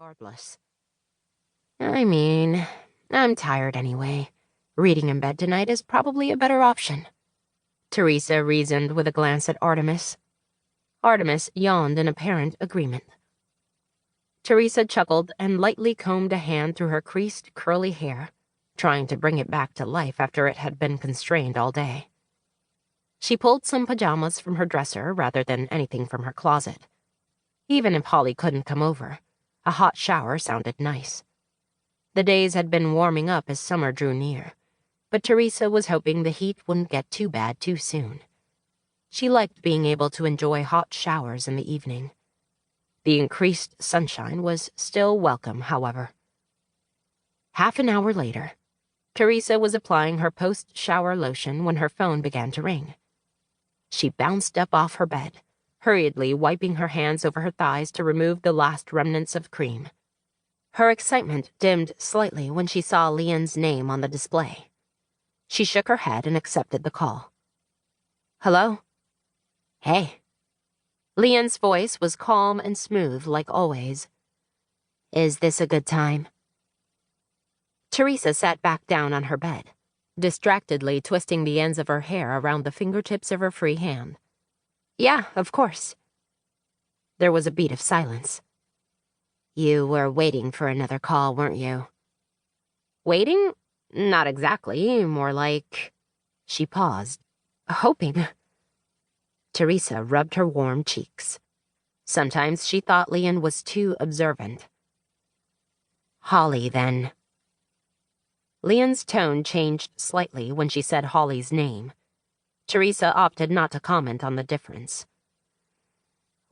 regardless. I mean, I'm tired anyway. Reading in bed tonight is probably a better option, Teresa reasoned with a glance at Artemis. Artemis yawned in apparent agreement. Teresa chuckled and lightly combed a hand through her creased, curly hair, trying to bring it back to life after it had been constrained all day. She pulled some pajamas from her dresser rather than anything from her closet. Even if Holly couldn't come over, a hot shower sounded nice. The days had been warming up as summer drew near, but Teresa was hoping the heat wouldn't get too bad too soon. She liked being able to enjoy hot showers in the evening. The increased sunshine was still welcome, however. Half an hour later, Teresa was applying her post-shower lotion when her phone began to ring. She bounced up off her bed, hurriedly wiping her hands over her thighs to remove the last remnants of cream. Her excitement dimmed slightly when she saw Lian's name on the display. She shook her head and accepted the call. Hello? Hey. Lian's voice was calm and smooth like always. Is this a good time? Teresa sat back down on her bed, distractedly twisting the ends of her hair around the fingertips of her free hand. Yeah, of course. There was a beat of silence. You were waiting for another call, weren't you? Waiting? Not exactly, more like... She paused, hoping. Teresa rubbed her warm cheeks. Sometimes she thought Lian was too observant. Holly, then. Lian's tone changed slightly when she said Holly's name. Teresa opted not to comment on the difference.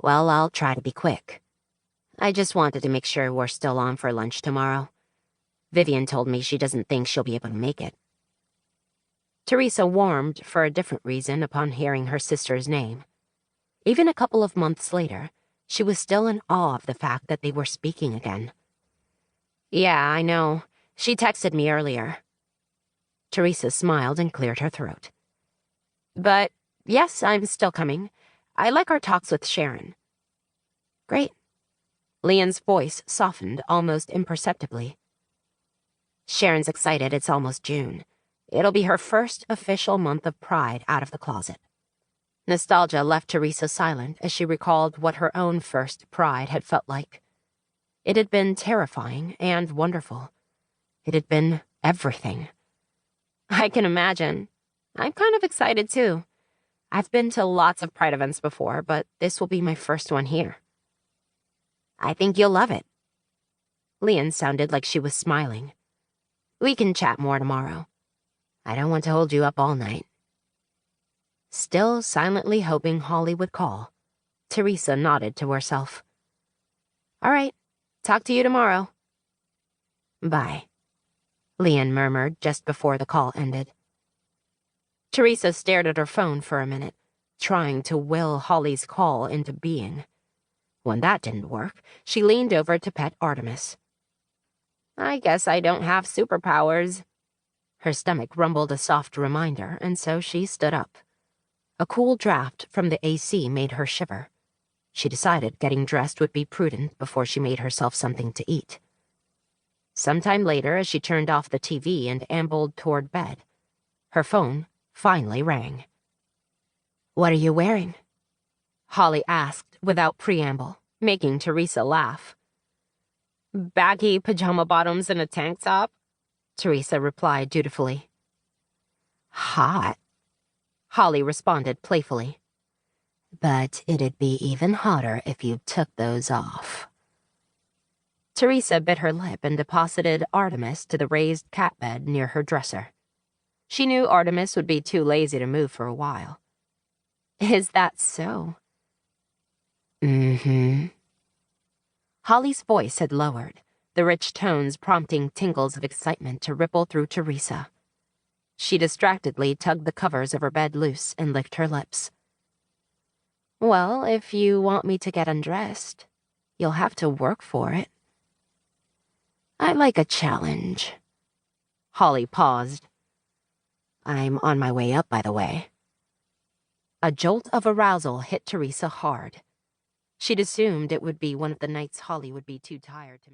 Well, I'll try to be quick. I just wanted to make sure we're still on for lunch tomorrow. Vivian told me she doesn't think she'll be able to make it. Teresa warmed for a different reason upon hearing her sister's name. Even a couple of months later, she was still in awe of the fact that they were speaking again. Yeah, I know. She texted me earlier. Teresa smiled and cleared her throat. But, yes, I'm still coming. I like our talks with Sharon. Great. Lian's voice softened almost imperceptibly. Sharon's excited it's almost June. It'll be her first official month of pride out of the closet. Nostalgia left Teresa silent as she recalled what her own first pride had felt like. It had been terrifying and wonderful. It had been everything. I can imagine. I'm kind of excited, too. I've been to lots of pride events before, but this will be my first one here. I think you'll love it. Lian sounded like she was smiling. We can chat more tomorrow. I don't want to hold you up all night. Still silently hoping Holly would call, Teresa nodded to herself. All right, talk to you tomorrow. Bye, Lian murmured just before the call ended. Teresa stared at her phone for a minute, trying to will Holly's call into being. When that didn't work, she leaned over to pet Artemis. I guess I don't have superpowers. Her stomach rumbled a soft reminder, and so she stood up. A cool draft from the AC made her shiver. She decided getting dressed would be prudent before she made herself something to eat. Sometime later, as she turned off the TV and ambled toward bed, her phone finally rang. What are you wearing? Holly asked without preamble, making Teresa laugh. Baggy pajama bottoms and a tank top, Teresa replied dutifully. Hot, Holly responded playfully. But it'd be even hotter if you took those off. Teresa bit her lip and deposited Artemis to the raised cat bed near her dresser. She knew Artemis would be too lazy to move for a while. Is that so? Mm-hmm. Holly's voice had lowered, the rich tones prompting tingles of excitement to ripple through Teresa. She distractedly tugged the covers of her bed loose and licked her lips. Well, if you want me to get undressed, you'll have to work for it. I like a challenge. Holly paused. I'm on my way up, by the way. A jolt of arousal hit Teresa hard. She'd assumed it would be one of the nights Holly would be too tired to make.